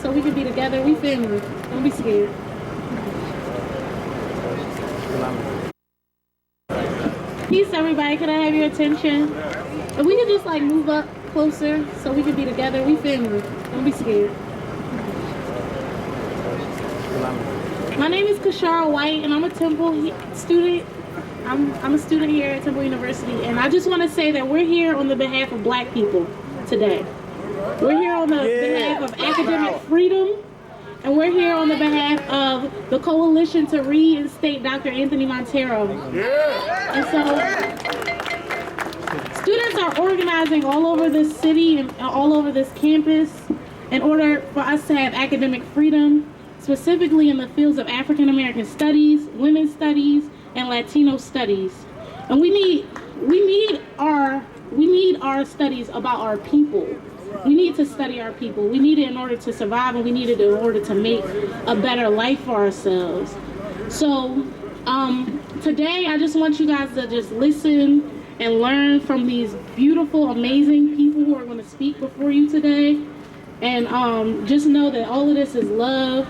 so we can be together. We family. Don't be scared. Peace, everybody. Can I have your attention? If we could just like move up closer so we can be together. We family. Don't be scared. My name is Kashara White, and I'm a Temple student. I'm a student here at Temple University, and I just want to say that we're here on the behalf of Black people today. We're here on the behalf of academic freedom, and we're here on the behalf of the coalition to reinstate Dr. Anthony Monteiro. And so students are organizing all over this city and all over this campus in order for us to have academic freedom, specifically in the fields of African American studies, women's studies, and Latino studies. And we need our studies about our people. We need to study our people. We need it in order to survive, and we need it in order to make a better life for ourselves. So today I just want you guys to just listen and learn from these beautiful, amazing people who are going to speak before you today. And just know that all of this is love.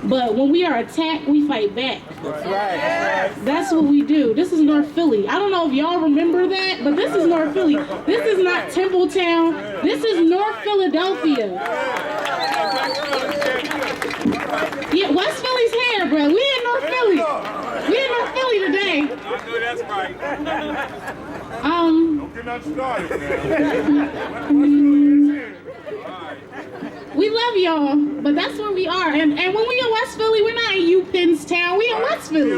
But when we are attacked, we fight back. That's right. That's what we do. This is North Philly. I don't know if y'all remember that, but this is North Philly. This is not Templetown. This is North Philadelphia. Yeah, West Philly's here, bro. We in North Philly. We in North Philly today. I know that's right. Don't get nothing started, man. We love y'all, but that's where we are. And when we in West Philly, we're not in UPenn's town. We in West Philly.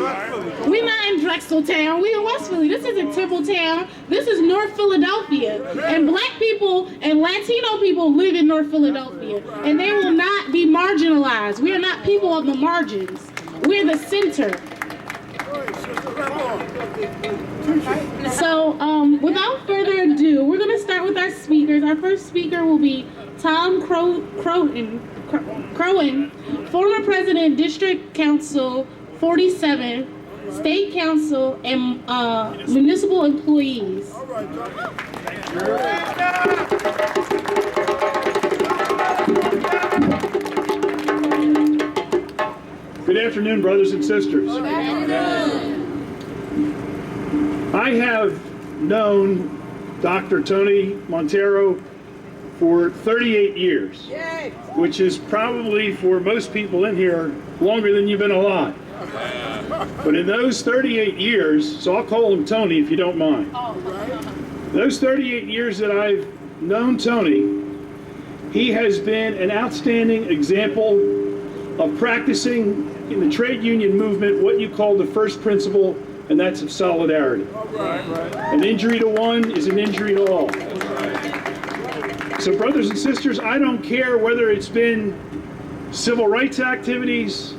We're not in Drexeltown. We in West Philly. This isn't Templetown. This is North Philadelphia. And Black people and Latino people live in North Philadelphia. And they will not be marginalized. We are not people of the margins. We're the center. So without further ado, we're going to start with our speakers. Our first speaker will be Tom Crowan, former president, District Council 47, State Council, and municipal employees. Good afternoon, brothers and sisters. I have known Dr. Tony Monteiro for 38 years, which is probably for most people in here longer than you've been alive. But in those 38 years, so I'll call him Tony if you don't mind. Those 38 years that I've known Tony, he has been an outstanding example of practicing in the trade union movement what you call the first principle, and that's of solidarity. An injury to one is an injury to all. So brothers and sisters, I don't care whether it's been civil rights activities,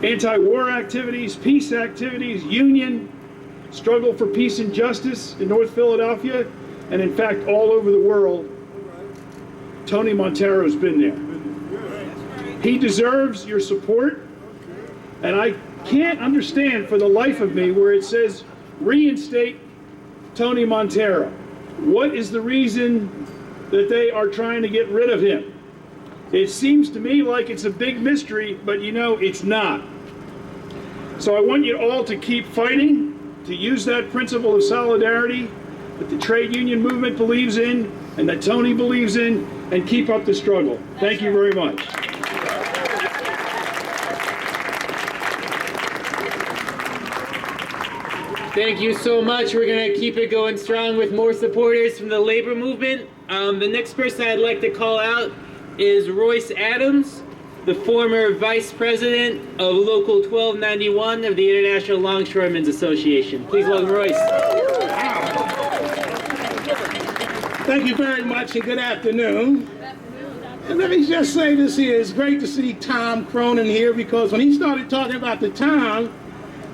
anti-war activities, peace activities, union, struggle for peace and justice in North Philadelphia, and in fact all over the world, Tony Monteiro's been there. He deserves your support, and I can't understand for the life of me where it says reinstate Tony Monteiro. What is the reason that they are trying to get rid of him? It seems to me like it's a big mystery, but you know it's not. So I want you all to keep fighting, to use that principle of solidarity that the trade union movement believes in and that Tony believes in, and keep up the struggle. Thank you very much. Thank you so much. We're going to keep it going strong with more supporters from the labor movement. The next person I'd like to call out is Royce Adams, the former vice president of Local 1291 of the International Longshoremen's Association. Please welcome Royce. Thank you very much, and good afternoon. And let me just say this here, it's great to see Tom Cronin here, because when he started talking about the time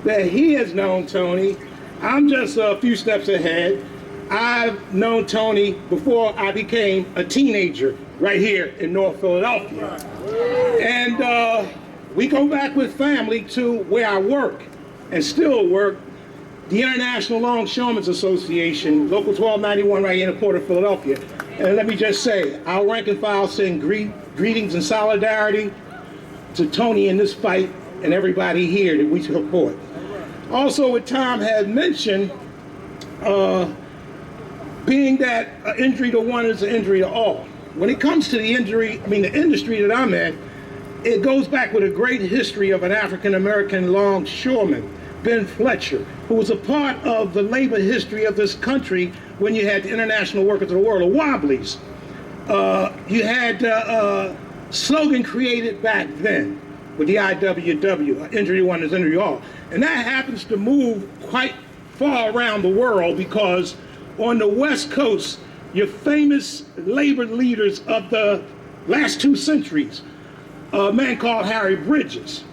that he has known Tony, I'm just a few steps ahead. I've known Tony before I became a teenager right here in North Philadelphia. And we go back with family to where I work and still work, the International Longshoremen's Association, Local 1291 right here in the Port of Philadelphia. And let me just say, our rank and file send greetings and solidarity to Tony in this fight and everybody here that we support. Also, what Tom had mentioned, being that an injury to one is an injury to all. When it comes to the industry that I'm in, it goes back with a great history of an African-American longshoreman, Ben Fletcher, who was a part of the labor history of this country when you had the International Workers of the World, or Wobblies. You had a slogan created back then with the IWW, injury to one is injury to all. And that happens to move quite far around the world because on the West Coast, your famous labor leaders of the last 2 centuries, a man called Harry Bridges.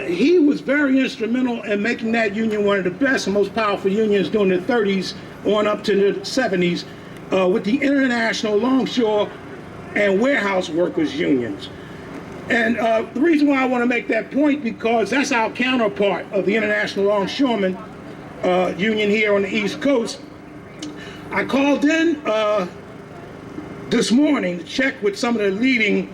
He was very instrumental in making that union one of the best and most powerful unions during the 30s on up to the 70s with the International Longshore and Warehouse Workers Unions. And the reason why I want to make that point, because that's our counterpart of the International Longshoremen Union here on the East Coast. I called in this morning to check with some of the leading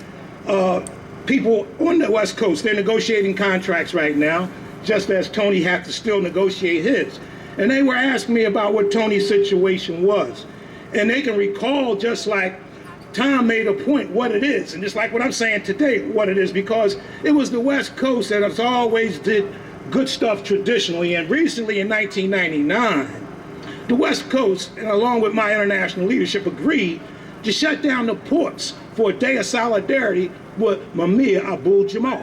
people on the West Coast. They're negotiating contracts right now, just as Tony had to still negotiate his. And they were asking me about what Tony's situation was. And they can recall, just like Tom made a point, what it is. And just like what I'm saying today, what it is, because it was the West Coast that has always did good stuff traditionally. And recently in 1999, the West Coast, and along with my international leadership, agreed to shut down the ports for a day of solidarity with Mumia Abu-Jamal.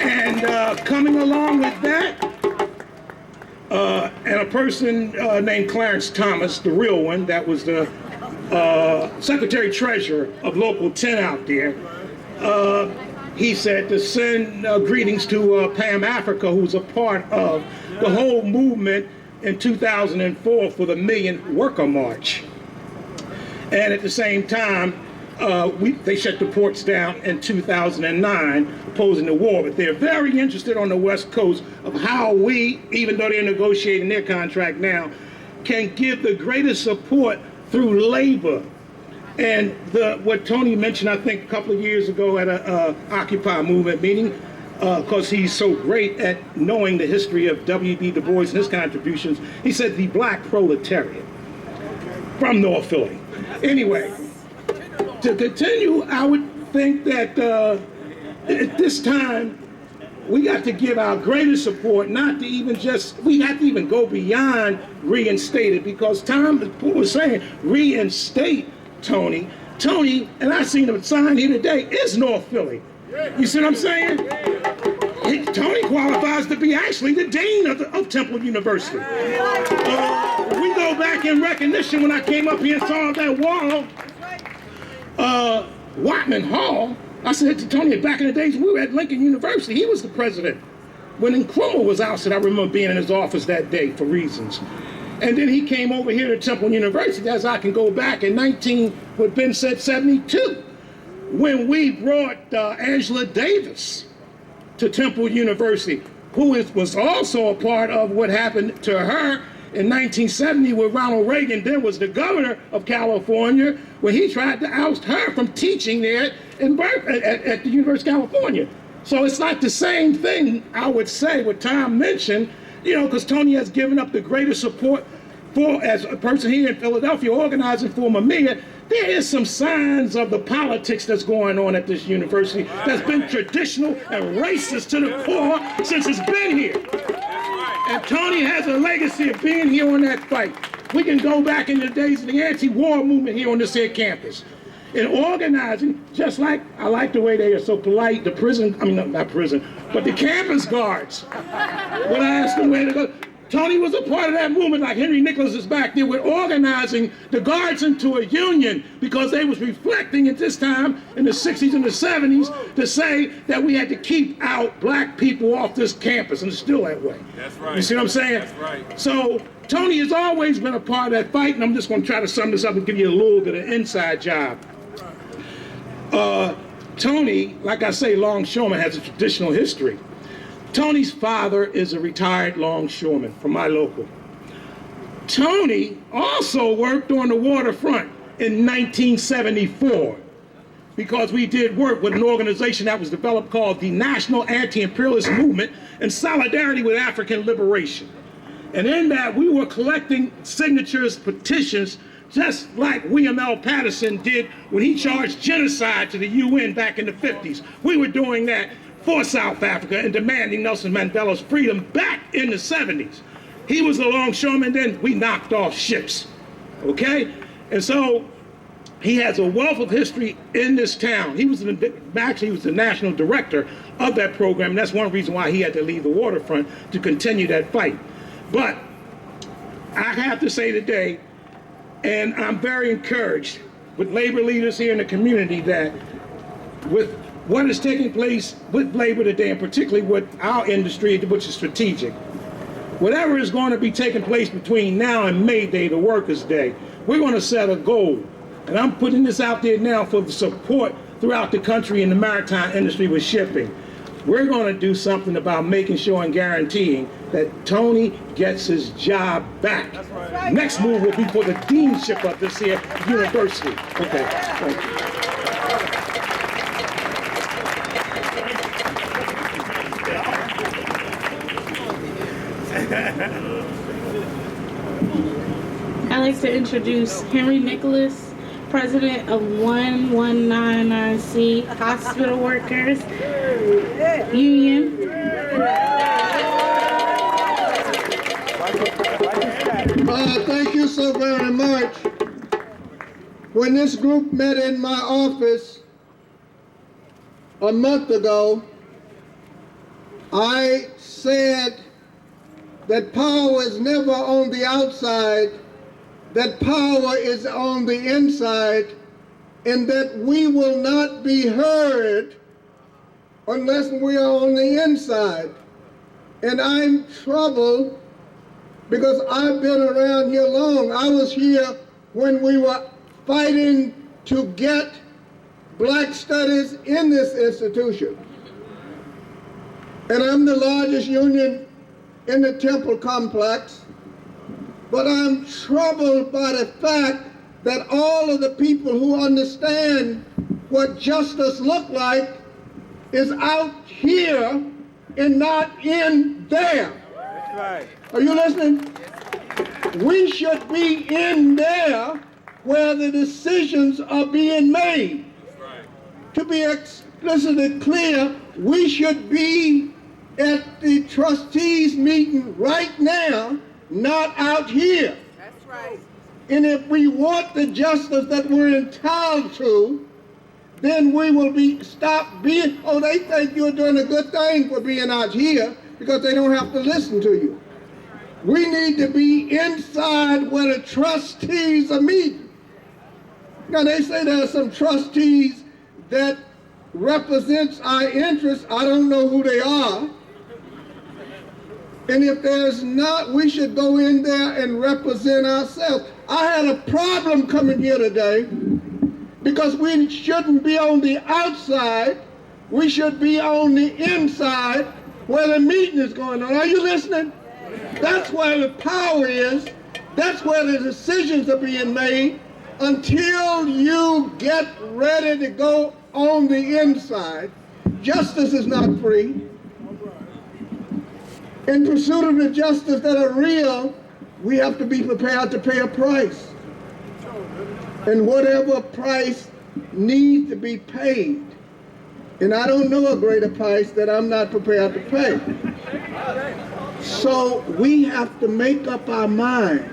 And coming along with that, and a person named Clarence Thomas, the real one, that was the Secretary Treasurer of Local 10 out there, he said to send greetings to Pam Africa, who's a part of the whole movement in 2004 for the Million Worker March. And at the same time, they shut the ports down in 2009, opposing the war. But they're very interested on the West Coast of how we, even though they're negotiating their contract now, can give the greatest support through labor. And what Tony mentioned, I think, a couple of years ago at a Occupy movement meeting, because he's so great at knowing the history of W.B. Du Bois and his contributions, he said the black proletariat from North Philly. Anyway, to continue, I would think that at this time, we got to give our greatest support, not to even we have to even go beyond reinstated, because Tom was saying, reinstate Tony. Tony, and I seen him sign here today, is North Philly. You see what I'm saying? Tony qualifies to be actually the dean of Temple University. We go back in recognition when I came up here and saw that wall, Watman Hall. I said to Tony, back in the days we were at Lincoln University, he was the president. When Nkrumah was ousted, I remember being in his office that day for reasons. And then he came over here to Temple University, as I can go back in what Ben said, 72, when we brought Angela Davis to Temple University, who was also a part of what happened to her in 1970 when Ronald Reagan then was the governor of California, when he tried to oust her from teaching there at the University of California. So it's not the same thing, I would say, what Tom mentioned, because Tony has given up the greatest support for, as a person here in Philadelphia organizing for Mumia. There is some signs of the politics that's going on at this university that's been traditional and racist to the core since it's been here. And Tony has a legacy of being here on that fight. We can go back in the days of the anti-war movement here on this here campus. In organizing, just like, I like the way they are so polite, the campus guards. When I asked them where to go, Tony was a part of that movement, like Henry Nicholas is back there with organizing the guards into a union, because they was reflecting at this time in the 60s and the 70s to say that we had to keep out black people off this campus, and it's still that way. That's right. You see what I'm saying? That's right. So Tony has always been a part of that fight, and I'm just going to try to sum this up and give you a little bit of inside job. Tony, like I say, longshoreman, has a traditional history. Tony's father is a retired longshoreman from my local. Tony also worked on the waterfront in 1974 because we did work with an organization that was developed called the National Anti-Imperialist Movement in solidarity with African liberation. And in that, we were collecting signatures, petitions, just like William L. Patterson did when he charged genocide to the UN back in the 50s. We were doing that for South Africa and demanding Nelson Mandela's freedom back in the 70s. He was a longshoreman, then we knocked off ships, okay? And so he has a wealth of history in this town. He was actually he was the national director of that program, and that's one reason why he had to leave the waterfront to continue that fight. But I have to say today, and I'm very encouraged with labor leaders here in the community that with what is taking place with labor today, and particularly with our industry, which is strategic, whatever is going to be taking place between now and May Day, the Workers' Day, we're going to set a goal. And I'm putting this out there now for the support throughout the country in the maritime industry with shipping. We're going to do something about making sure and guaranteeing that Tony gets his job back. Right. Next move will be for the deanship of this here university. Okay, thank you. I'd like to introduce Henry Nicholas, President of 1199C Hospital Workers Union. Thank you so very much. When this group met in my office a month ago, I said that power is never on the outside, that power is on the inside, and that we will not be heard unless we are on the inside. And I'm troubled because I've been around here long. I was here when we were fighting to get black studies in this institution. And I'm the largest union in the Temple complex. But I'm troubled by the fact that all of the people who understand what justice looks like is out here and not in there. That's right. Are you listening? We should be in there where the decisions are being made. That's right. To be explicitly clear, we should be at the trustees meeting right now, not out here. That's right. And if we want the justice that we're entitled to, then we will stop being, oh, they think you're doing a good thing for being out here because they don't have to listen to you. We need to be inside where the trustees are meeting. Now they say there are some trustees that represents our interests. I don't know who they are. And if there's not, we should go in there and represent ourselves. I had a problem coming here today because we shouldn't be on the outside. We should be on the inside where the meeting is going on. Are you listening? That's where the power is. That's where the decisions are being made. Until you get ready to go on the inside, justice is not free. In pursuit of the justice that are real, we have to be prepared to pay a price. And whatever price needs to be paid. And I don't know a greater price that I'm not prepared to pay. So we have to make up our mind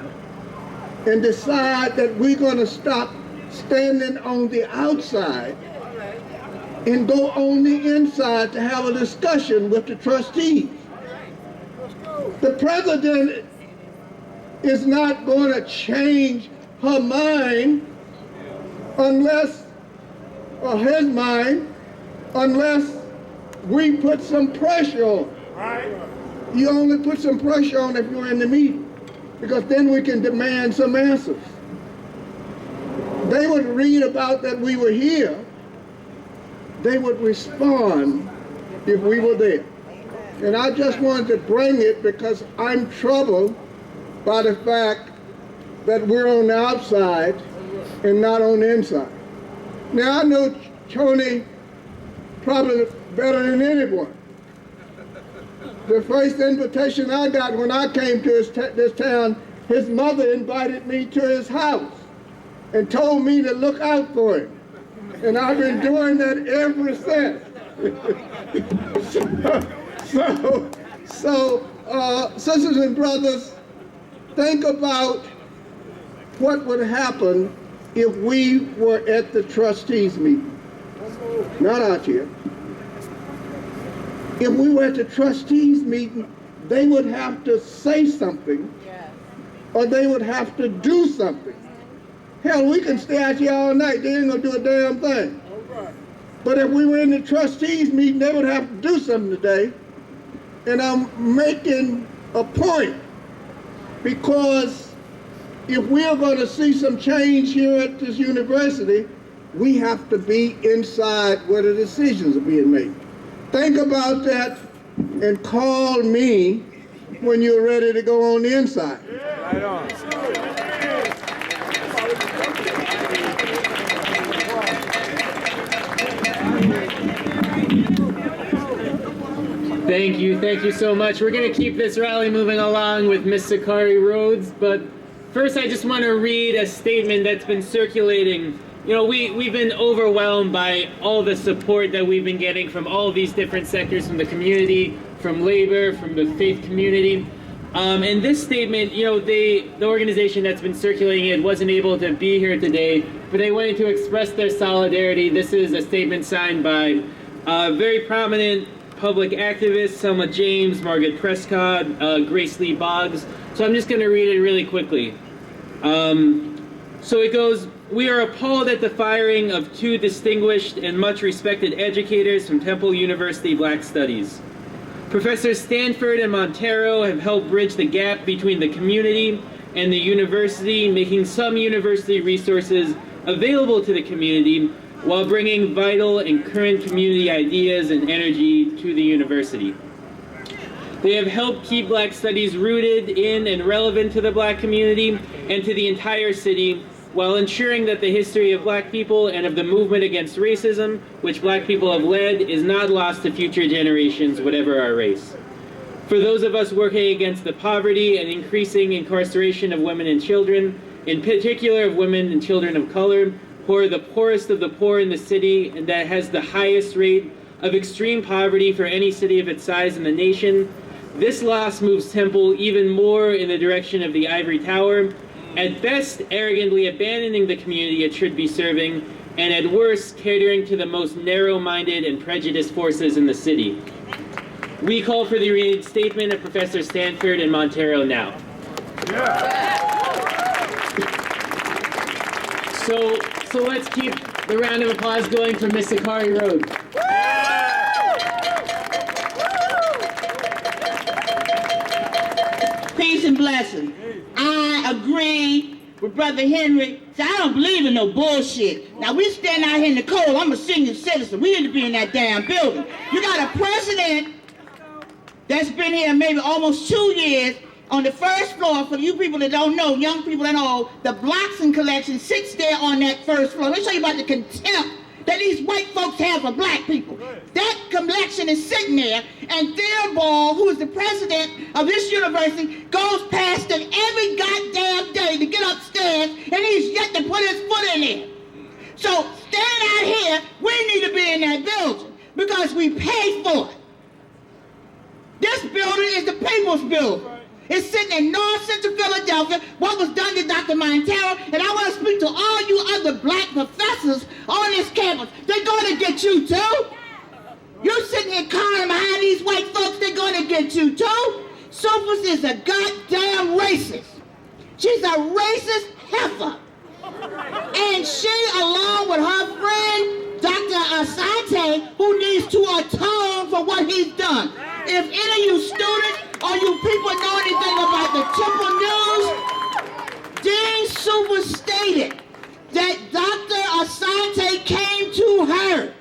and decide that we're going to stop standing on the outside and go on the inside to have a discussion with the trustees. The president is not going to change her mind unless we put some pressure on. Right. You only put some pressure on if you're in the meeting, because then we can demand some answers. They would read about that we were here. They would respond if we were there. And I just wanted to bring it because I'm troubled by the fact that we're on the outside and not on the inside. Now I know Tony probably better than anyone. The first invitation I got when I came to this town, his mother invited me to his house and told me to look out for him. And I've been doing that ever since. Sisters and brothers, think about what would happen if we were at the trustees meeting. Not out here. If we were at the trustees meeting, they would have to say something, or they would have to do something. Hell, we can stay out here all night, they ain't gonna do a damn thing. But if we were in the trustees meeting, they would have to do something today. And I'm making a point, because if we are going to see some change here at this university, we have to be inside where the decisions are being made. Think about that and call me when you're ready to go on the inside. Right on. Thank you so much. We're going to keep this rally moving along with Miss Sakari Rhodes, but first I just want to read a statement that's been circulating. You know, we've been overwhelmed by all the support that we've been getting from all these different sectors, from the community, from labor, from the faith community. And this statement, you know, the organization that's been circulating it wasn't able to be here today, but they wanted to express their solidarity. This is a statement signed by very prominent public activists, Selma James, Margaret Prescott, Grace Lee Boggs. So I'm just going to read it really quickly. So it goes, "We are appalled at the firing of two distinguished and much respected educators from Temple University Black Studies. Professors Stanford and Monteiro have helped bridge the gap between the community and the university, making some university resources available to the community while bringing vital and current community ideas and energy to the university. They have helped keep Black studies rooted in and relevant to the Black community and to the entire city, while ensuring that the history of Black people and of the movement against racism, which Black people have led, is not lost to future generations, whatever our race. For those of us working against the poverty and increasing incarceration of women and children, in particular of women and children of color, who are the poorest of the poor in the city and that has the highest rate of extreme poverty for any city of its size in the nation, this loss moves Temple even more in the direction of the ivory tower, at best arrogantly abandoning the community it should be serving, and at worst catering to the most narrow-minded and prejudiced forces in the city. We call for the reinstatement of Professor Stanford and Monteiro now." So let's keep the round of applause going for Miss Sakari Rhodes. Peace and blessings. I agree with Brother Henry. See, I don't believe in no bullshit. Now, we stand out here in the cold. I'm a senior citizen. We need to be in that damn building. You got a president that's been here maybe almost 2 years. On the first floor, for you people that don't know, young people that know, the Bloxon collection sits there on that first floor. Let me show you about the contempt that these white folks have for Black people. That collection is sitting there, and Theobald, who is the president of this university, goes past it every goddamn day to get upstairs, and he's yet to put his foot in there. So, standing out here, we need to be in that building, because we pay for it. This building is the people's building. It's sitting in North Central Philadelphia, what was done to Dr. Monteiro, and I want to speak to all you other Black professors on this campus. They're going to get you too. You're sitting here cowering behind these white folks, they're going to get you too. Sophus is a goddamn racist. She's a racist heifer. And she, along with her friend, Dr. Asante, who needs to atone for what he's done. If any of you students or you people know anything about the Temple News, Dean Super stated that Dr. Asante came to her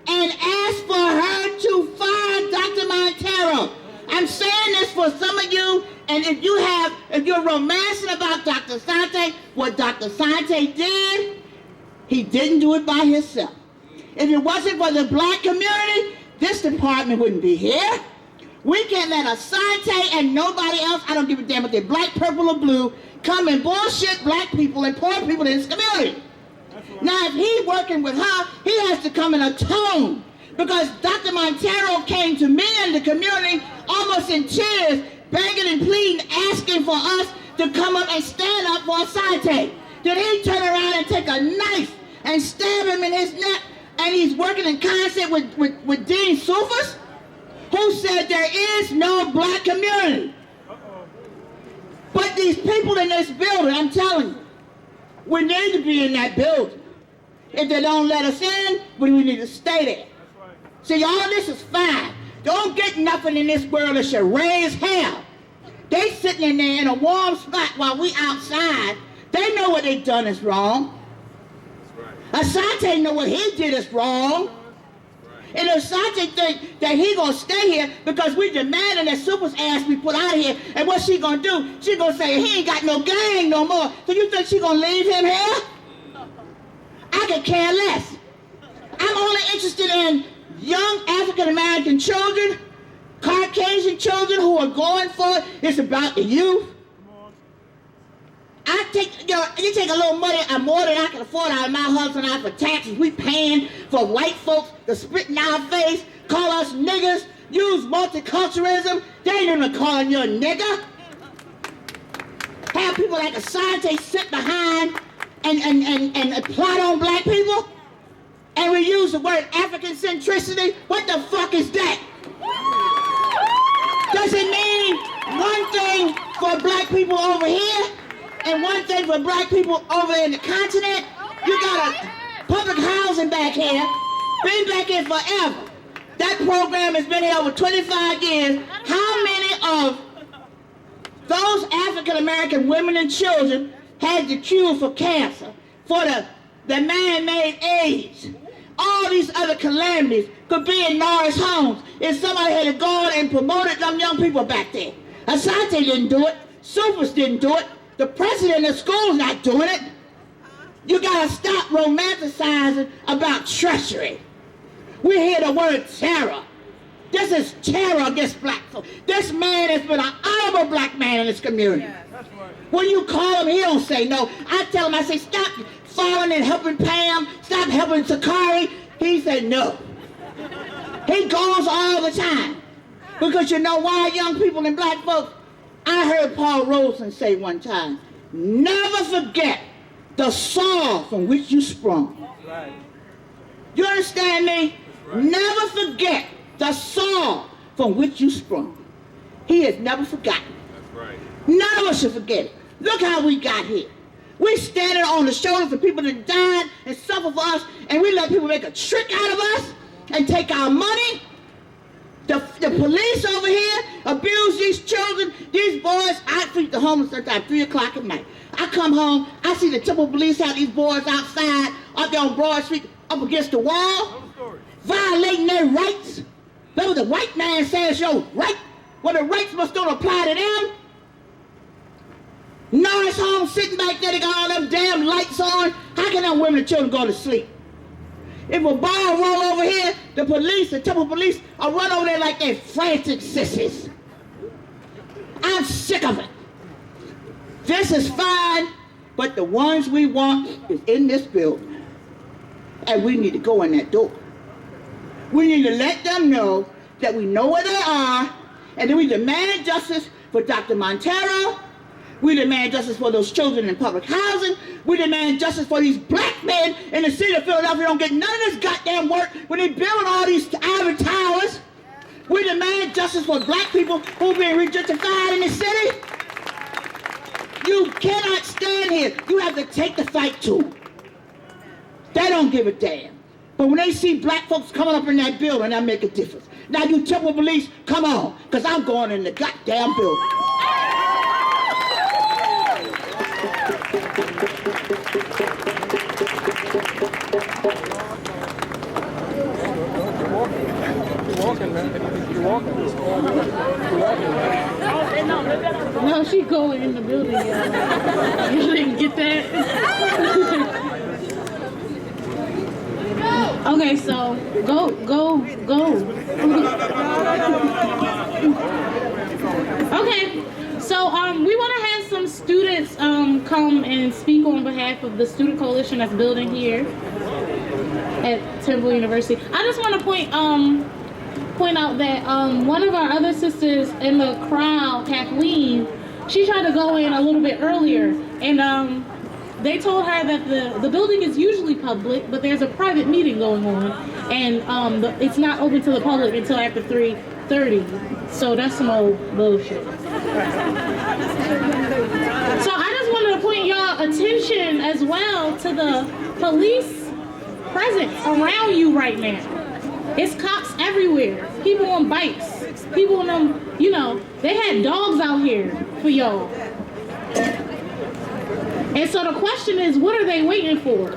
and asked for her to fire Dr. Monteiro. I'm saying this for some of you, and if you're romancing about Dr. Asante, what Dr. Asante did He didn't do it by himself. If it wasn't for the black community, this department wouldn't be here. We can't let Asante and nobody else, I don't give a damn if they're black, purple, or blue, come and bullshit black people and poor people in this community. Now, if he's working with her, he has to come and atone. Because Dr. Monteiro came to me and the community almost in tears, begging and pleading, asking for us to come up and stand up for Asante. Did he turn around and take a knife and stab him in his neck? And he's working in concert with Dean Sufus, who said there is no black community. But these people in this building, I'm telling you, we need to be in that building. If they don't let us in, we need to stay there. See, all this is fine. Don't get nothing in this world that should raise hell. They sitting in there in a warm spot while we outside. They know what they done is wrong. Asante know what he did is wrong. And Asante think that he gonna stay here because we demanding that Super's ass be put out of here. And what she gonna do? She gonna say he ain't got no gang no more. So you think she gonna leave him here? I could care less. I'm only interested in young African American children, Caucasian children who are going for it. It's about the youth. You take a little money, more than I can afford out of my husband and I for taxes. We paying for white folks to spit in our face, call us niggas, use multiculturalism. They ain't even calling you a nigger. Have people like Asante sit behind and plot on black people. And we use the word African centricity. What the fuck is that? Does it mean one thing for black people over here and one thing for black people over in the continent? You got a public housing back here, been back here forever. That program has been here over 25 years. How many of those African American women and children had the cure for cancer, for the man-made AIDS? All these other calamities could be in Norris homes if somebody had gone and promoted them young people back there. Asante didn't do it. Supers didn't do it. The president of the school's not doing it. You gotta stop romanticizing about treachery. We hear the word terror. This is terror against black folks. This man has been an honorable black man in this community. When you call him, he don't say no. I tell him, I say, stop following and helping Pam, stop helping Sakari. He said no. He goes all the time. Because you know why, young people and black folks? I heard Paul Robeson say one time, never forget the soil from which you sprung. Right. You understand me? Right. Never forget the soil from which you sprung. He has never forgotten. That's right. None of us should forget it. Look how we got here. We standing on the shoulders of people that died and suffered for us, and we let people make a trick out of us and take our money. The police over here abuse these children, these boys. I feed the homeless sometimes 3 o'clock at night. I come home, I see the Temple Police have these boys outside, up there on Broad Street, up against the wall, violating their rights. That was the white man says your right. Well, the rights must don't apply to them. Norris home sitting back there, they got all them damn lights on. How can them women and children go to sleep? If a ball roll over here, the police, the Temple Police, will run over there like they're frantic sissies. I'm sick of it. This is fine, but the ones we want is in this building. And we need to go in that door. We need to let them know that we know where they are, and then we demand justice for Dr. Monteiro. We demand justice for those children in public housing. We demand justice for these black men in the city of Philadelphia who don't get none of this goddamn work when they building all these ivory towers. We demand justice for black people who are being rejectified in the city. You cannot stand here. You have to take the fight to them. They don't give a damn. But when they see black folks coming up in that building, that make a difference. Now you Temple Police, come on, because I'm going in the goddamn building. No, she going in the building. You didn't get that? Okay, so go. Okay, so we want to have some students come and speak on behalf of the student coalition that's building here at Temple University. I just want to point out that one of our other sisters in the crowd, Kathleen, she tried to go in a little bit earlier, and they told her that the building is usually public, but there's a private meeting going on, and it's not open to the public until after 3:30. So that's some old bullshit. So I just wanted to point y'all attention as well to the police presence around you right now. It's cops everywhere. People on bikes. People on them, you know, they had dogs out here for y'all. And so the question is, what are they waiting for?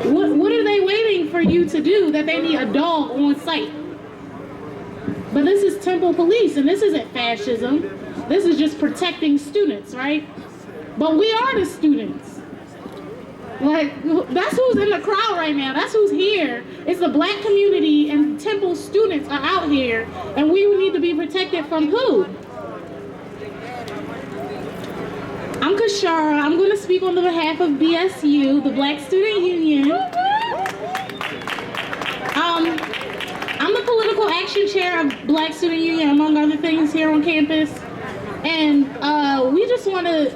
What are they waiting for you to do that they need a dog on site? But this is Temple Police, and this isn't fascism. This is just protecting students, right? But we are the students. Like, that's who's in the crowd right now. That's who's here. It's the black community, and Temple students are out here, and we need to be protected from who? I'm Kashara. I'm going to speak on the behalf of BSU, the Black Student Union. I'm the political action chair of Black Student Union, among other things, here on campus. And we just want to,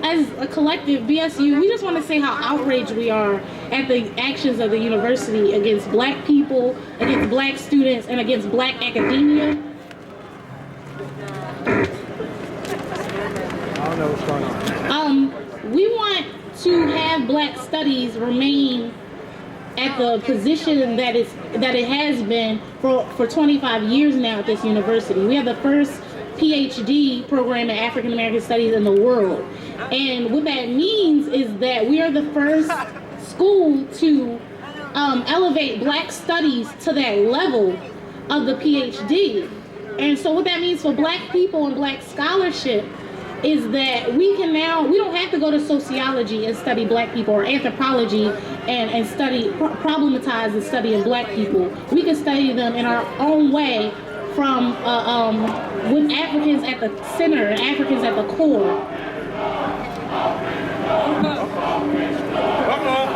as a collective, BSU, we just want to say how outraged we are at the actions of the university against black people, against black students, and against black academia. I don't know what's going on. We want to have black studies remain at the position that it has been for 25 years now at this university. We have the first PhD program in African American Studies in the world. And what that means is that we are the first school to elevate black studies to that level of the PhD. And so what that means for black people and black scholarship is that we don't have to go to sociology and study black people, or anthropology and study, problematize and study black people. We can study them in our own way from, with Africans at the center and Africans at the core.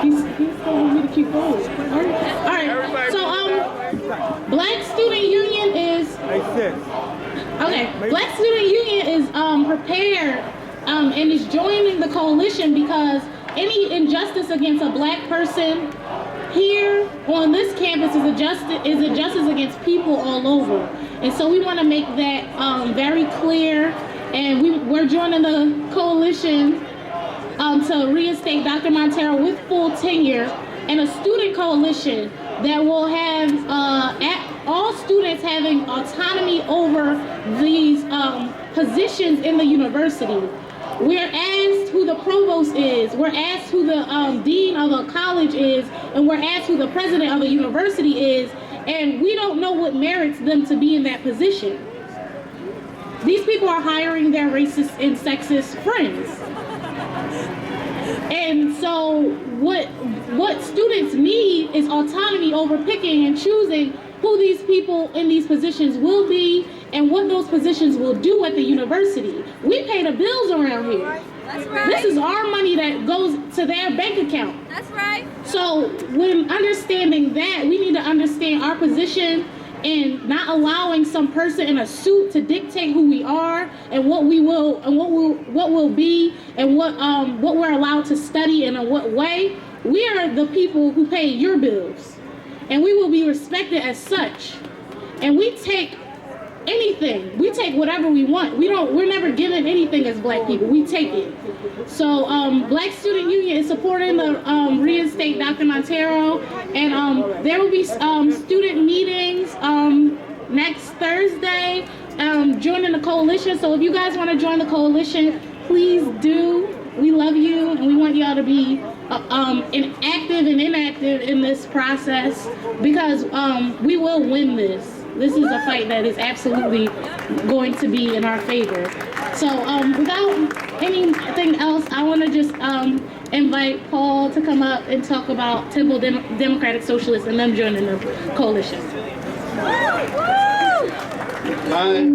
He's telling me to keep going. All right. So, Black Student Union is... Okay, Black Student Union is prepared and is joining the coalition because any injustice against a black person here on this campus is injustice against people all over. And so we want to make that very clear, and we're joining the coalition to reinstate Dr. Monteiro with full tenure, and a student coalition that will have all students having autonomy over these positions in the university. We're asked who the provost is, we're asked who the dean of a college is, and we're asked who the president of a university is, and we don't know what merits them to be in that position. These people are hiring their racist and sexist friends. And so what students need is autonomy over picking and choosing who these people in these positions will be and what those positions will do at the university. We pay the bills around here. That's right. This is our money that goes to their bank account. That's right. So when understanding that, we need to understand our position in not allowing some person in a suit to dictate who we are and what we will and what we'll be and what we're allowed to study and in what way. We are the people who pay your bills, and we will be respected as such. And we take anything. We take whatever we want. We're never given anything as black people. We take it. So Black Student Union is supporting the reinstate Dr. Monteiro, and there will be student meetings next Thursday joining the coalition. So if you guys want to join the coalition, please do. We love you, and we want y'all to be active and inactive in this process, because we will win this. This is a fight that is absolutely going to be in our favor. So without anything else, I want to just invite Paul to come up and talk about Temple Democratic Socialists and them joining the coalition. Hi.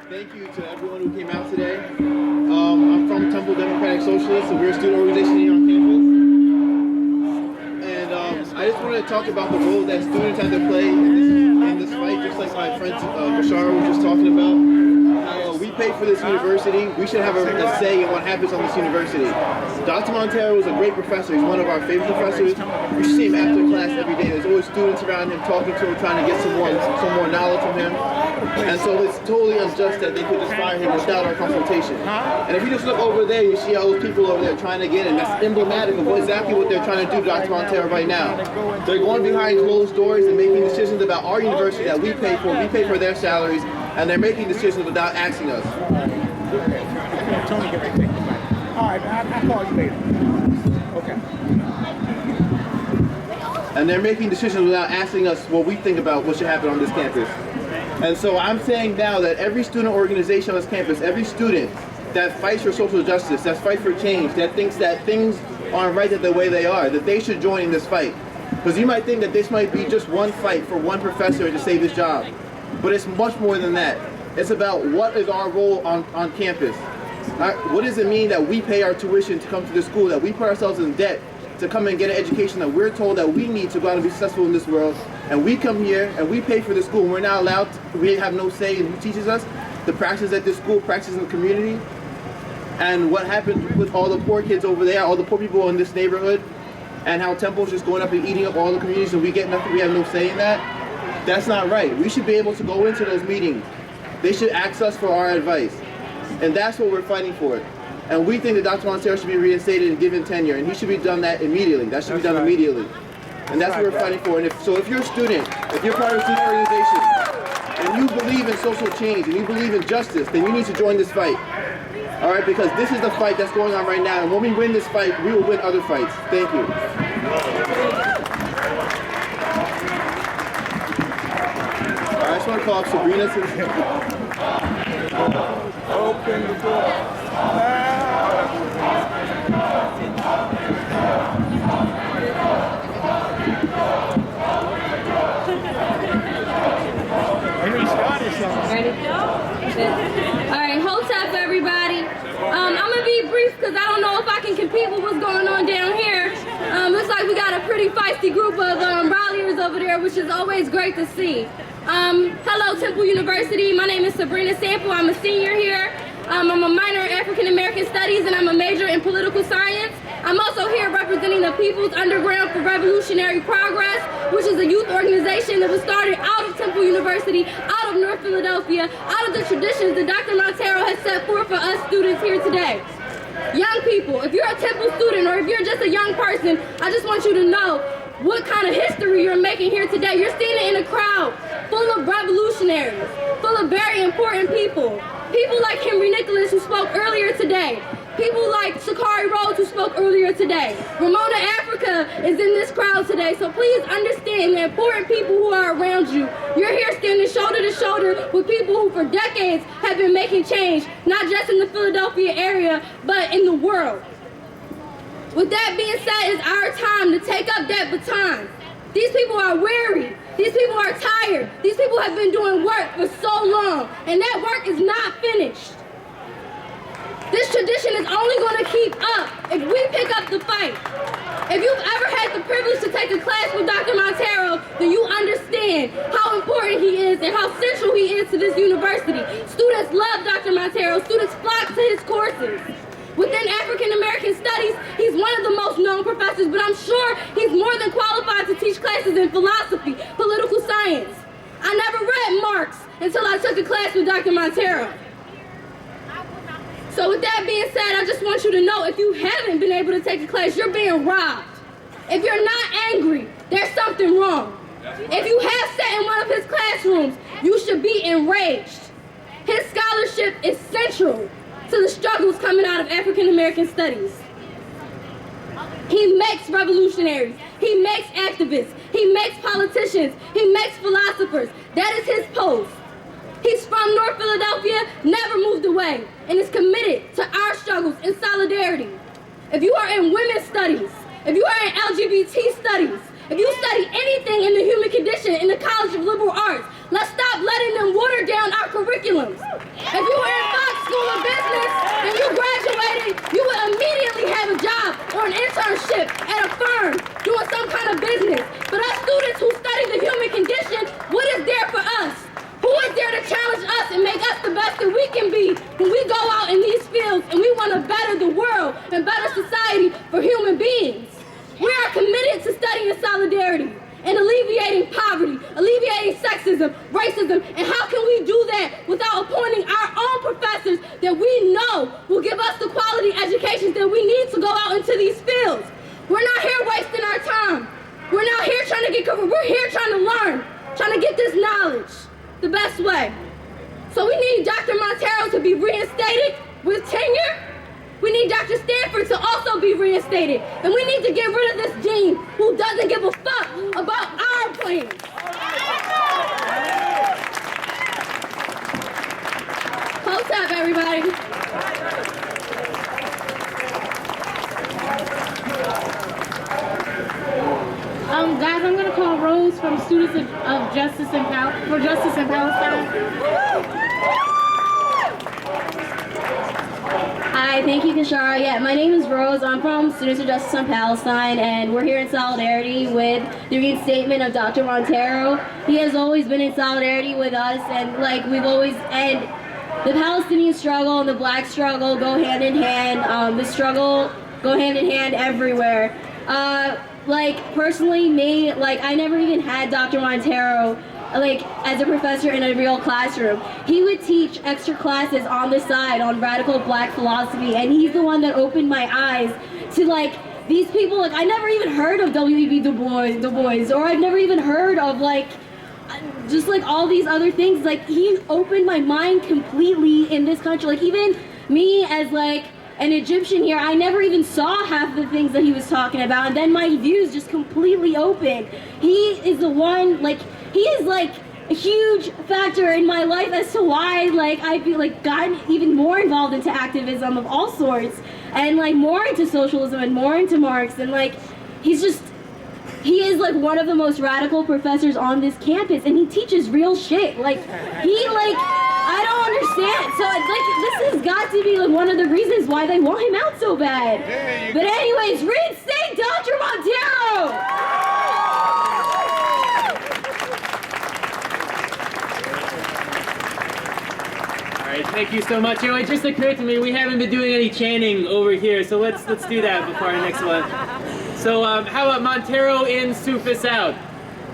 Thank you to everyone who came out today. I'm from Temple Democratic Socialists, and we're a student organization here on campus. And I just wanted to talk about the role that students have to play in this fight, just like my friend Bashar was just talking about. We pay for this university. We should have a say in what happens on this university. Dr. Monteiro is a great professor. He's one of our favorite professors. You should see him after class every day. There's always students around him talking to him, trying to get some more knowledge from him. And so it's totally unjust that they could just fire him without our consultation. And if you just look over there, you see all those people over there trying to get in. That's emblematic of exactly what they're trying to do to Dr. Monteiro right now. They're going behind closed doors and making decisions about our university that we pay for. We pay for their salaries, and they're making decisions without asking us. Tony, get ready. All right, I'll call you later. Okay. And they're making decisions without asking us what we think about what should happen on this campus. And so I'm saying now that every student organization on this campus, every student that fights for social justice, that fights for change, that thinks that things aren't right the way they are, that they should join in this fight. Because you might think that this might be just one fight for one professor to save his job. But it's much more than that. It's about what is our role on campus. What does it mean that we pay our tuition to come to this school, that we put ourselves in debt to come and get an education that we're told that we need to go out and be successful in this world, and we come here and we pay for the school and we're not allowed to, we have no say in who teaches us, the practice at this school, practice in the community, and what happened with all the poor kids over there, all the poor people in this neighborhood, and how Temple's just going up and eating up all the communities and we get nothing, we have no say in that. That's not right. We should be able to go into those meetings. They should ask us for our advice. And that's what we're fighting for. And we think that Dr. Monteiro should be reinstated and given tenure, and he should be done that immediately. That should be done immediately. And that's what we're fighting for. And if you're a student, if you're part of a student organization, and you believe in social change, and you believe in justice, then you need to join this fight. All right, because this is the fight that's going on right now. And when we win this fight, we will win other fights. Thank you. I just want to call up Sabrina to Open the door. Ready? All right, hold up, everybody. I'm gonna be brief because I don't know if I can compete with what's going on down here. Looks like we got a pretty feisty group of ralliers over there, which is always great to see. Hello, Temple University. My name is Sabrina Sample. I'm a senior here. I'm a minor in African American Studies, and I'm a major in political science. I'm also here representing the People's Underground for Revolutionary Progress, which is a youth organization that was started out of Temple University, out of North Philadelphia, out of the traditions that Dr. Monteiro has set forth for us students here today. Young people, if you're a Temple student or if you're just a young person, I just want you to know what kind of history you're making here today. You're standing in a crowd full of revolutionaries, full of very important people. People like Henry Nicholas, who spoke earlier today. People like Sha'Carri Rhodes, who spoke earlier today. Ramona Africa is in this crowd today, so please understand the important people who are around you. You're here standing shoulder to shoulder with people who for decades have been making change, not just in the Philadelphia area, but in the world. With that being said, it's our time to take up that baton. These people are weary. These people are tired. These people have been doing work for so long, and that work is not finished. This tradition is only going to keep up if we pick up the fight. If you've ever had the privilege to take a class with Dr. Monteiro, then you understand how important he is and how central he is to this university. Students love Dr. Monteiro. Students flock to his courses. Within African American Studies, he's one of the most known professors, but I'm sure he's more than qualified to teach classes in philosophy, political science. I never read Marx until I took a class with Dr. Monteiro. So with that being said, I just want you to know, if you haven't been able to take a class, you're being robbed. If you're not angry, there's something wrong. If you have sat in one of his classrooms, you should be enraged. His scholarship is central to the struggles coming out of African American Studies. He makes revolutionaries, he makes activists, he makes politicians, he makes philosophers. That is his post. He's from North Philadelphia, never moved away, and is committed to our struggles in solidarity. if you are in women's studies, if you are in LGBT studies, if you study anything in the human condition in the College of Liberal Arts, let's stop letting them water down our curriculums. If you were in Fox School of Business and you graduated, you would immediately have a job or an internship at a firm doing some kind of business. But us students who study the human condition, what is there for us? Who is there to challenge us and make us the best that we can be when we go out in these fields and we want to better the world and better society for human beings? We are committed to studying solidarity and alleviating poverty, alleviating sexism, racism, and how can we do that without appointing our own professors that we know will give us the quality education that we need to go out into these fields? We're not here wasting our time. We're not here trying to get covered. We're here trying to learn, trying to get this knowledge the best way. So we need Dr. Monteiro to be reinstated with tenure. We need Dr. Stanford to also be reinstated. And we need to get rid of this dean who doesn't give a fuck about our plans. Close up, everybody. Guys, I'm gonna call Rose from Students of Justice in Palestine. Hi, thank you, Kishara. Yeah, my name is Rose. I'm from Students of Justice in Palestine, and we're here in solidarity with the reinstatement of Dr. Monteiro. He has always been in solidarity with us, and and the Palestinian struggle and the black struggle go hand in hand. The struggle go hand in hand everywhere. Personally, I never even had Dr. Monteiro as a professor in a real classroom. He would teach extra classes on the side on radical black philosophy, and he's the one that opened my eyes to these people. I never even heard of W.E.B. Du Bois, or I've never even heard of all these other things. He opened my mind completely in this country. Even me as an Egyptian here, I never even saw half the things that he was talking about, and then my views just completely opened. He is the one, he is a huge factor in my life as to why I feel gotten even more involved into activism of all sorts, and more into socialism and more into Marx, and he is one of the most radical professors on this campus, and he teaches real shit. I don't understand. So this has got to be one of the reasons why they want him out so bad. But anyways, reinstate Dr. Monteiro! All right, thank you so much. It just occurred to me we haven't been doing any chanting over here, so let's do that before our next one. So how about Monteiro in, Sufis out?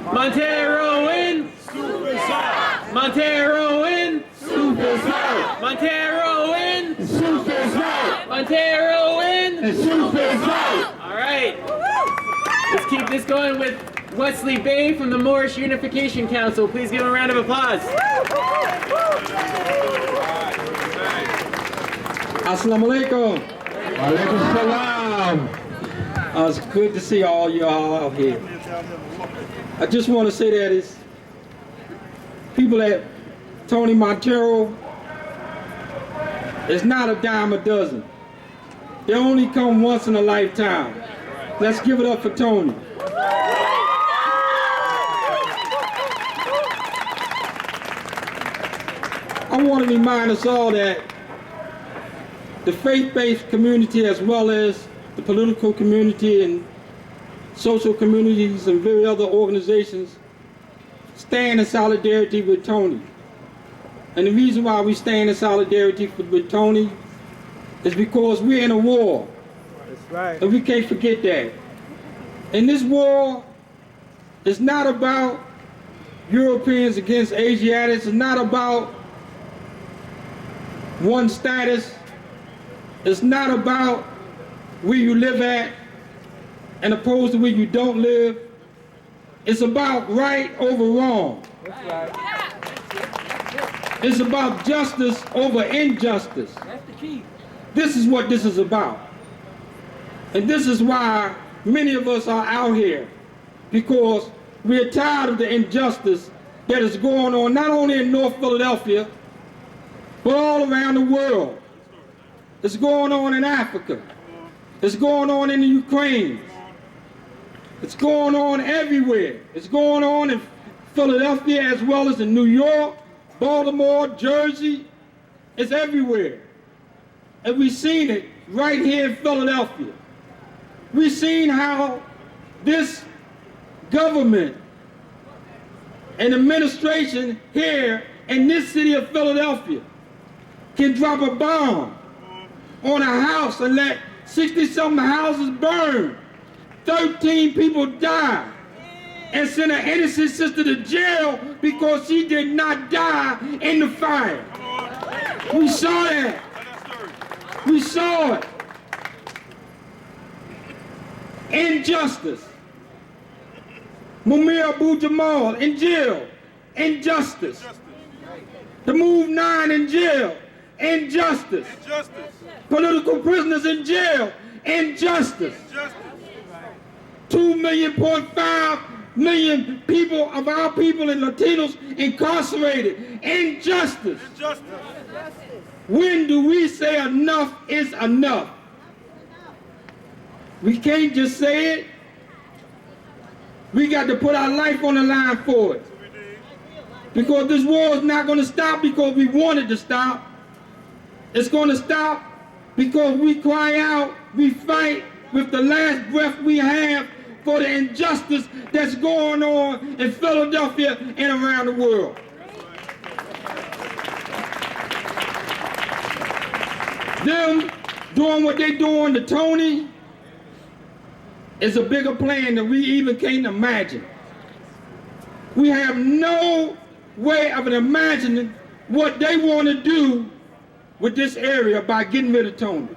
Monteiro in, Sufis out. Monteiro in, Sufis out. Monteiro in, Sufis out. Monteiro in, Sufis out. All right. Let's keep this going with Wesley Bay from the Moorish Unification Council. Please give him a round of applause. Assalamu alaikum. Alaikum salam. It's good to see all y'all out here. I just want to say that it's people that Tony Monteiro is not a dime a dozen. They only come once in a lifetime. Let's give it up for Tony. I want to remind us all that the faith-based community, as well as the political community and social communities and various other organizations, stand in solidarity with Tony. And the reason why we stand in solidarity with Tony is because we're in a war. That's right. And we can't forget that. And this war is not about Europeans against Asiatics. It's not about one status. It's not about where you live at and opposed to where you don't live. It's about right over wrong. That's right. It's about justice over injustice. That's the key. This is what this is about. And this is why many of us are out here, because we're tired of the injustice that is going on not only in North Philadelphia, but all around the world. It's going on in Africa. It's going on in the Ukraine. It's going on everywhere. It's going on in Philadelphia as well as in New York, Baltimore, Jersey. It's everywhere. And we've seen it right here in Philadelphia. We've seen how this government and administration here in this city of Philadelphia can drop a bomb on a house and let 60-something houses burn. 13 people die, and send an innocent sister to jail because she did not die in the fire. We saw that. We saw it. Injustice. Mumia Abu Jamal in jail. Injustice. The Move 9 in jail. Injustice. Political prisoners in jail. Injustice. 2.5 million people of our people and Latinos incarcerated. Injustice. When do we say enough is enough? We can't just say it. We got to put our life on the line for it. Because this war is not going to stop because we want it to stop. It's going to stop because we cry out, we fight with the last breath we have for the injustice that's going on in Philadelphia and around the world. Them doing what they doing to Tony is a bigger plan than we even can't imagine. We have no way of imagining what they want to do with this area by getting rid of Tony.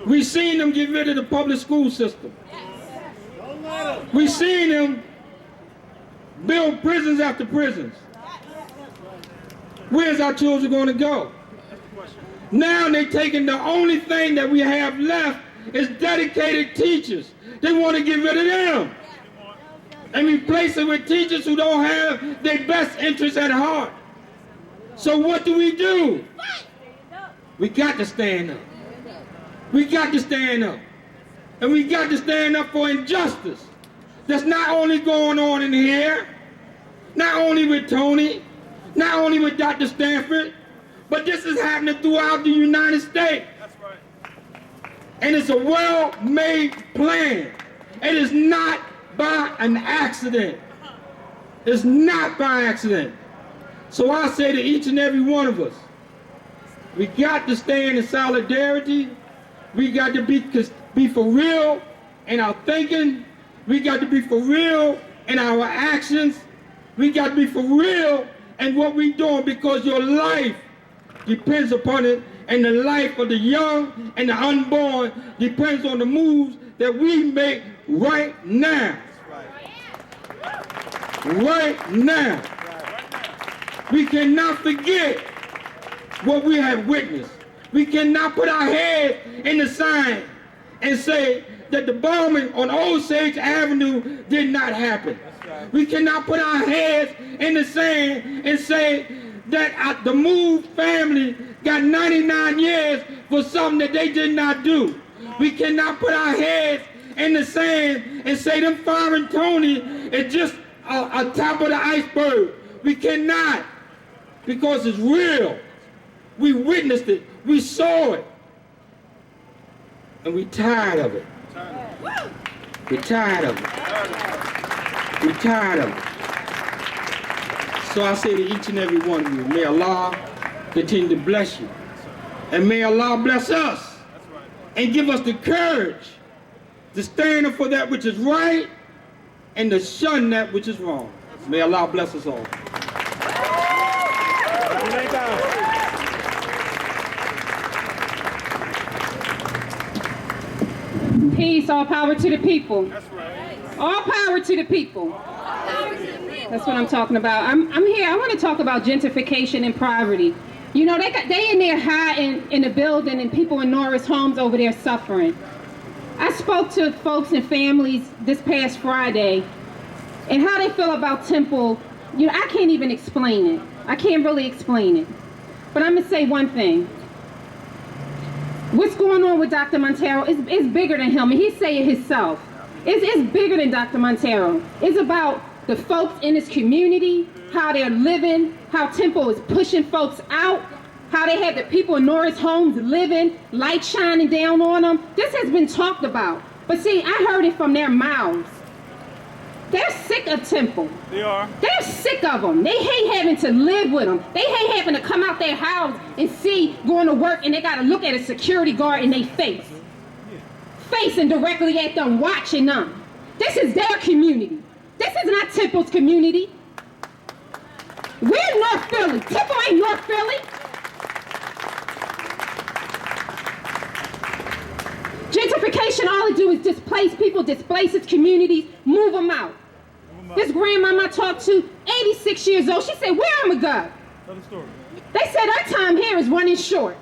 We've seen them get rid of the public school system. We've seen them build prisons after prisons. Where's our children going to go? Now they're taking the only thing that we have left is dedicated teachers. They want to get rid of them and replace it with teachers who don't have their best interests at heart. So what do? We got to stand up. We got to stand up. And we got to stand up for injustice that's not only going on in here, not only with Tony, not only with Dr. Stanford, but this is happening throughout the United States. That's right. And it's a well-made plan. It is not by an accident. It's not by accident. So I say to each and every one of us, we got to stand in solidarity. We got to be for real in our thinking. We got to be for real in our actions. We got to be for real in what we're doing because your life depends upon it, and the life of the young and the unborn depends on the moves that we make right now. Right now. We cannot forget what we have witnessed. We cannot put our head in the sand and say that the bombing on Osage Avenue did not happen. We cannot put our heads in the sand and say that the Move family got 99 years for something that they did not do. We cannot put our heads in the sand and say them firing Tony is just a top of the iceberg. We cannot, because it's real. We witnessed it. We saw it. And we're tired of it. We're tired of it. We're tired of it. So I say to each and every one of you, may Allah continue to bless you. And may Allah bless us and give us the courage to stand up for that which is right and to shun that which is wrong. May Allah bless us all. Peace, all power to the people. All power to the people. That's what I'm talking about. I'm here. I want to talk about gentrification and poverty. You know, they in there hiding in the building and people in Norris homes over there suffering. I spoke to folks and families this past Friday and how they feel about Temple. You know, I can't even explain it. I can't really explain it. But I'm going to say one thing. What's going on with Dr. Monteiro is bigger than him, and he's saying himself. It's bigger than Dr. Monteiro. It's about the folks in his community, how they're living, how Temple is pushing folks out, how they have the people in Norris homes living, light shining down on them. This has been talked about. But see, I heard it from their mouths. They're sick of Temple. They are. They're sick of them. They hate having to live with them. They hate having to come out their house and see going to work and they got to look at a security guard in their face. Facing directly at them, watching them. This is their community. This is not Temple's community. We're North Philly. Temple ain't North Philly. Gentrification, all it do is displace people, displace its communities, move them out. This grandmama I talked to, 86 years old, she said, where I'ma go? Tell the story. They said our time here is running short.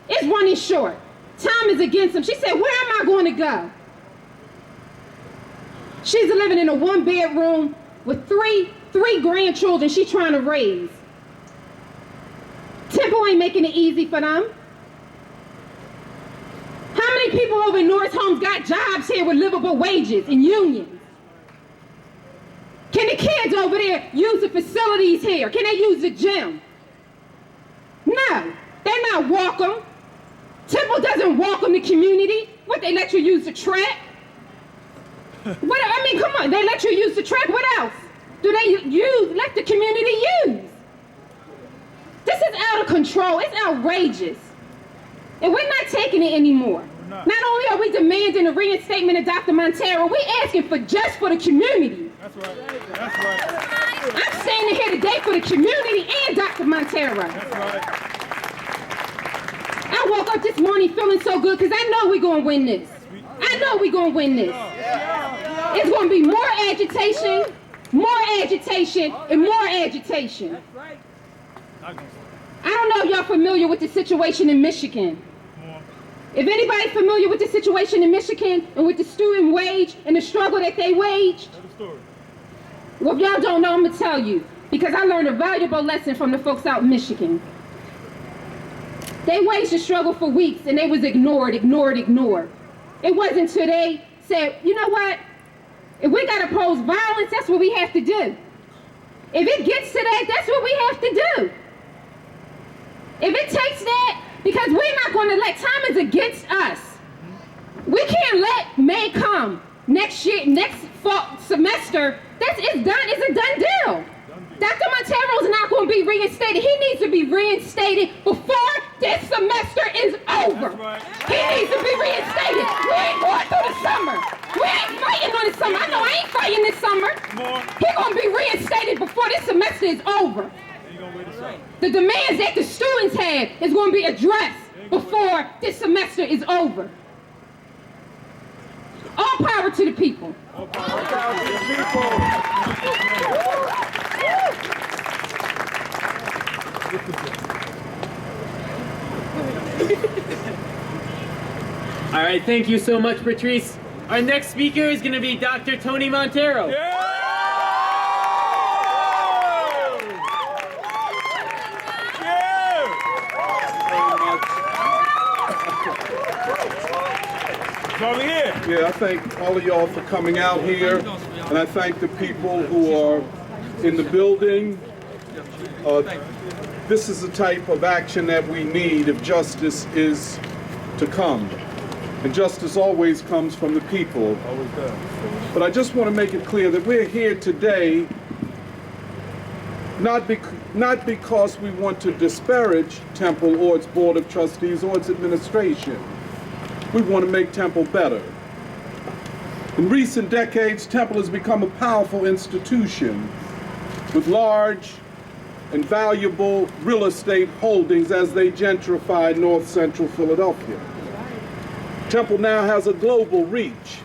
It's running short. Time is against them. She said, where am I going to go? She's living in a one-bedroom with three grandchildren she's trying to raise. Temple ain't making it easy for them. How many people over in Norris Homes got jobs here with livable wages and unions? Can the kids over there use the facilities here? Can they use the gym? No, they're not welcome. Temple doesn't welcome the community. What, they let you use the track? What, I mean, come on, they let you use the track. What else do they let the community use? This is out of control. It's outrageous. And we're not taking it anymore. Not only are we demanding a reinstatement of Dr. Monteiro, we're asking for just for the community. That's right. That's right. I'm standing here today for the community and Dr. Monteiro. That's right. I woke up this morning feeling so good because I know we're going to win this. I know we're going to win this. It's going to be more agitation, and more agitation. I don't know if y'all familiar with the situation in Michigan. If anybody's familiar with the situation in Michigan and with the student wage and the struggle that they waged, well, if y'all don't know, I'm going to tell you, because I learned a valuable lesson from the folks out in Michigan. They waged a struggle for weeks and they was ignored. It wasn't until they said, you know what? If we got to oppose violence, that's what we have to do. If it gets to that, that's what we have to do. If it takes that, because we're not going to let, time is against us. We can't let May come next year, next fall semester. It's done. It's a done deal. Dr. Monteiro is not going to be reinstated. He needs to be reinstated before this semester is over. Right. He needs to be reinstated. We ain't going through the summer. We ain't fighting on the summer. I know I ain't fighting this summer. He's going to be reinstated before this semester is over. The demands that the students have is going to be addressed before this semester is over. All power to the people. All power to the people. All right, thank you so much, Patrice. Our next speaker is going to be Dr. Tony Monteiro. Yeah! Yeah, I thank all of y'all for coming out here, and I thank the people who are in the building. This is the type of action that we need if justice is to come. And justice always comes from the people. Always does. But I just want to make it clear that we're here today not because we want to disparage Temple or its Board of Trustees or its administration. We want to make Temple better. In recent decades, Temple has become a powerful institution with large and valuable real estate holdings as they gentrify North Central Philadelphia. Temple now has a global reach,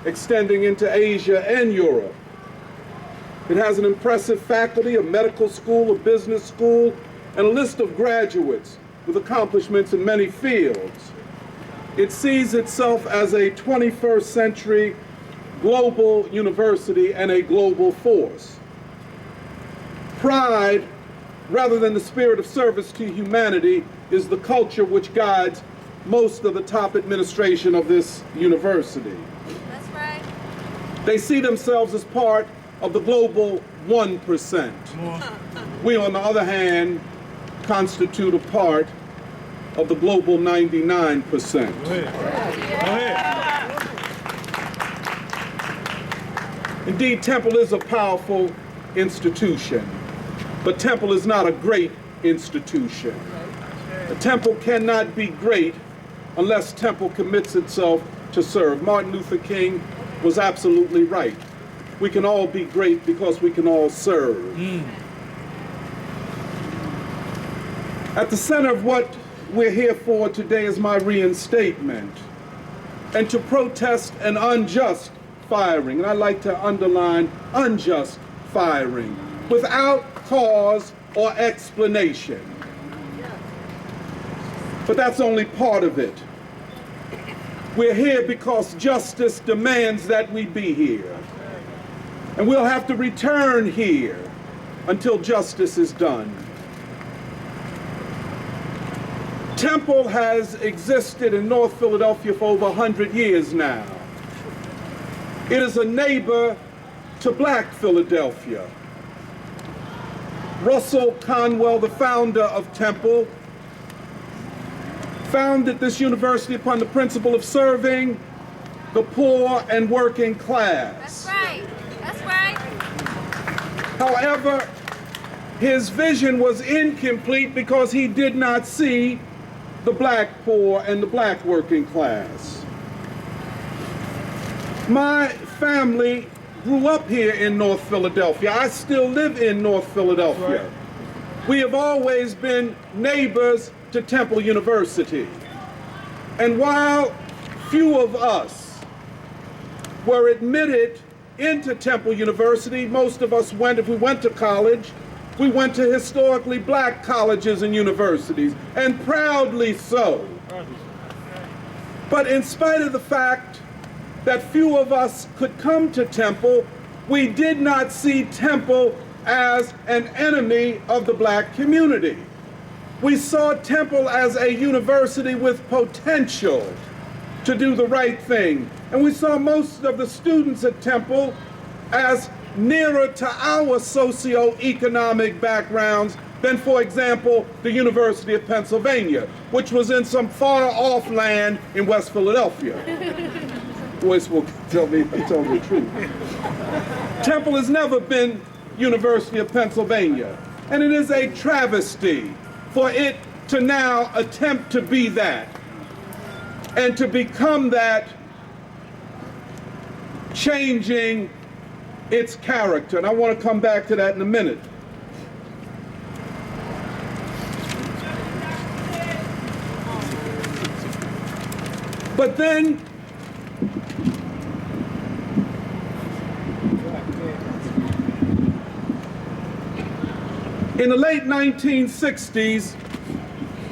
extending into Asia and Europe. It has an impressive faculty, a medical school, a business school, and a list of graduates with accomplishments in many fields. It sees itself as a 21st century global university and a global force. Pride, rather than the spirit of service to humanity, is the culture which guides most of the top administration of this university. That's right. They see themselves as part of the global 1%. We, on the other hand, constitute a part of the global 99%. Indeed, Temple is a powerful institution, but Temple is not a great institution. A Temple cannot be great unless Temple commits itself to serve. Martin Luther King was absolutely right. We can all be great because we can all serve. At the center of what we're here for today is my reinstatement, and to protest an unjust firing, and I like to underline unjust firing, without cause or explanation. But that's only part of it. We're here because justice demands that we be here. And we'll have to return here until justice is done. Temple has existed in North Philadelphia for over 100 years now. It is a neighbor to Black Philadelphia. Russell Conwell, the founder of Temple, founded this university upon the principle of serving the poor and working class. That's right. That's right. However, his vision was incomplete because he did not see the Black poor and the Black working class. My family grew up here in North Philadelphia. I still live in North Philadelphia. Right. We have always been neighbors to Temple University. And while few of us were admitted into Temple University, most of us went, if we went to college, we went to historically Black colleges and universities, and proudly so. But in spite of the fact that few of us could come to Temple, we did not see Temple as an enemy of the Black community. We saw Temple as a university with potential to do the right thing. And we saw most of the students at Temple as nearer to our socio-economic backgrounds than, for example, the University of Pennsylvania, which was in some far-off land in West Philadelphia. Boys will tell me the truth. Temple has never been University of Pennsylvania, and it is a travesty for it to now attempt to be that, and to become that, changing its character. And I want to come back to that in a minute. But then, in the late 1960s,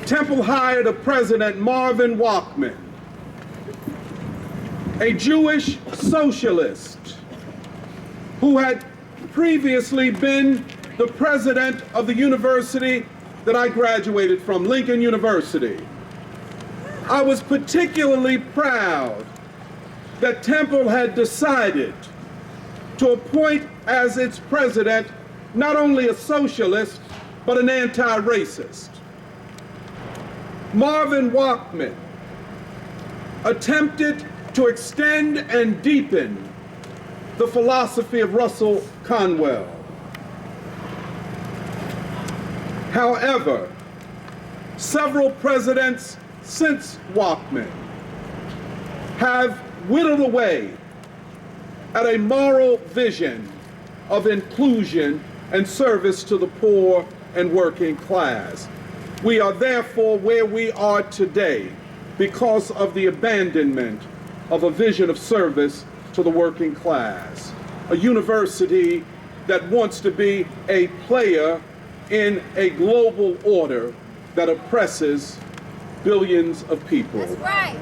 Temple hired a president, Marvin Wachman, a Jewish socialist who had previously been the president of the university that I graduated from, Lincoln University. I was particularly proud that Temple had decided to appoint as its president not only a socialist, but an anti-racist. Marvin Wachman attempted to extend and deepen the philosophy of Russell Conwell. However, several presidents since Wachman have whittled away at a moral vision of inclusion and service to the poor and working class. We are therefore where we are today because of the abandonment of a vision of service to the working class. A university that wants to be a player in a global order that oppresses billions of people. That's right.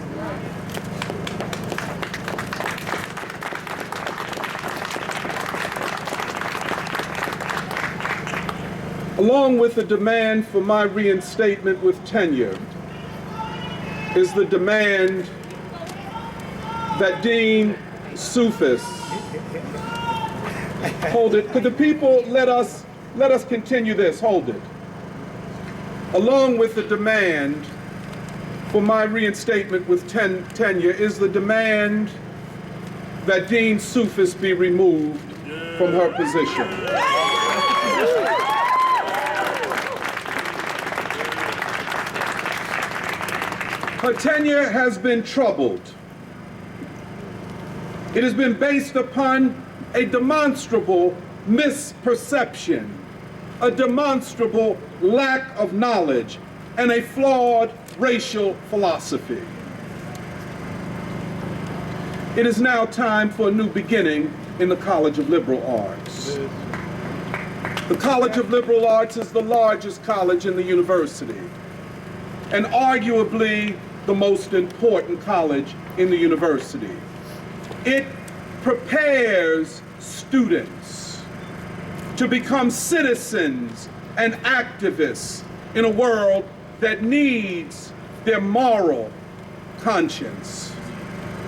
Along with the demand for my reinstatement with tenure, is the demand that Dean Sufis, hold it, could the people let us continue this, hold it. Along with the demand for my reinstatement with tenure is the demand that Dean Sufis be removed from her position. Her tenure has been troubled. It has been based upon a demonstrable misperception, a demonstrable lack of knowledge, and a flawed racial philosophy. It is now time for a new beginning in the College of Liberal Arts. The College of Liberal Arts is the largest college in the university, and arguably the most important college in the university. It prepares students to become citizens and activists in a world that needs their moral conscience.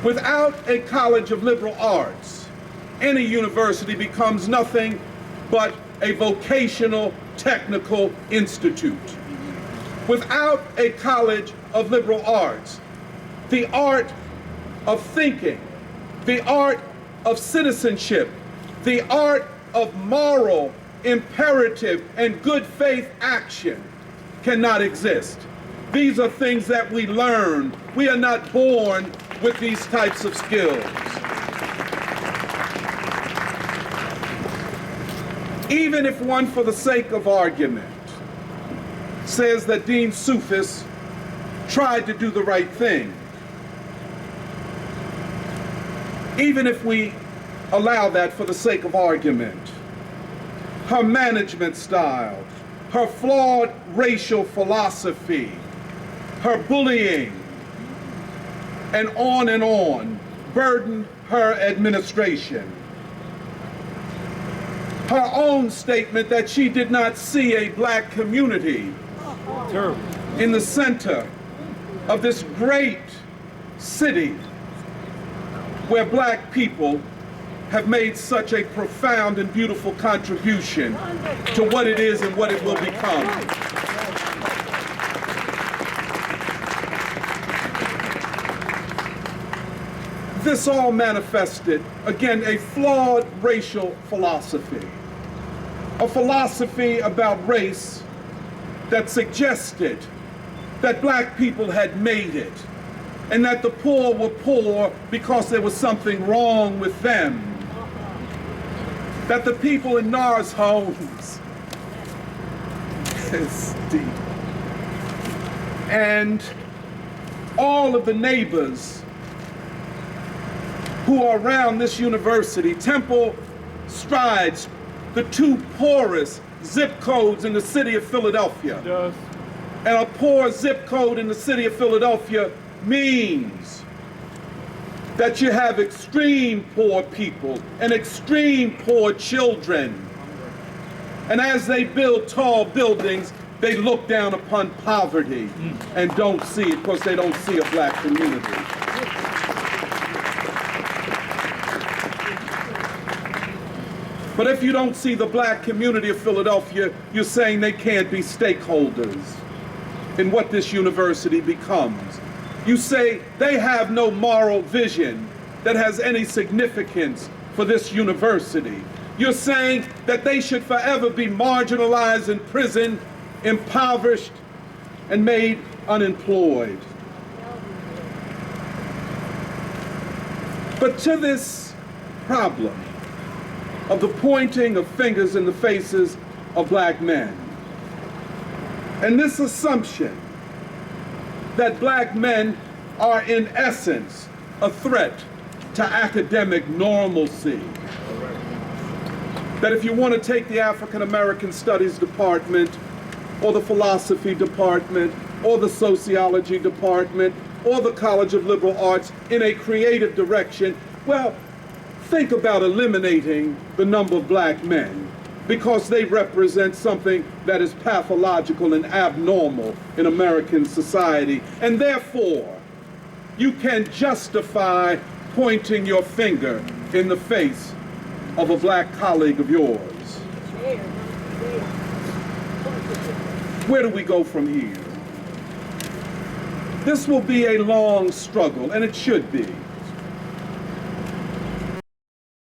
Without a College of Liberal Arts, any university becomes nothing but a vocational technical institute. Without a College of Liberal Arts, the art of thinking, the art of citizenship, the art of moral imperative and good faith action cannot exist. These are things that we learn. We are not born with these types of skills. Even if one, for the sake of argument, says that Dean Sufis tried to do the right thing, even if we allow that for the sake of argument, her management style, her flawed racial philosophy, her bullying, and on, burdened her administration. Her own statement that she did not see a black community in the center of this great city where black people have made such a profound and beautiful contribution to what it is and what it will become. This all manifested, again, a flawed racial philosophy. A philosophy about race that suggested that black people had made it, and that the poor were poor because there was something wrong with them. That the people in NAR's homes, and all of the neighbors who are around this university, Temple strides the two poorest zip codes in the city of Philadelphia. Yes. And a poor zip code in the city of Philadelphia means that you have extreme poor people and extreme poor children. And as they build tall buildings, they look down upon poverty and don't see it because they don't see a black community. But if you don't see the black community of Philadelphia, you're saying they can't be stakeholders in what this university becomes. You say they have no moral vision that has any significance for this university. You're saying that they should forever be marginalized, imprisoned, impoverished, and made unemployed. But to this problem of the pointing of fingers in the faces of black men, and this assumption that black men are in essence a threat to academic normalcy. That if you want to take the African American Studies department, or the philosophy department, or the sociology department, or the College of Liberal Arts in a creative direction, well, think about eliminating the number of black men, because they represent something that is pathological and abnormal in American society. And therefore, you can justify pointing your finger in the face of a black colleague of yours? Where do we go from here? This will be a long struggle, and it should be.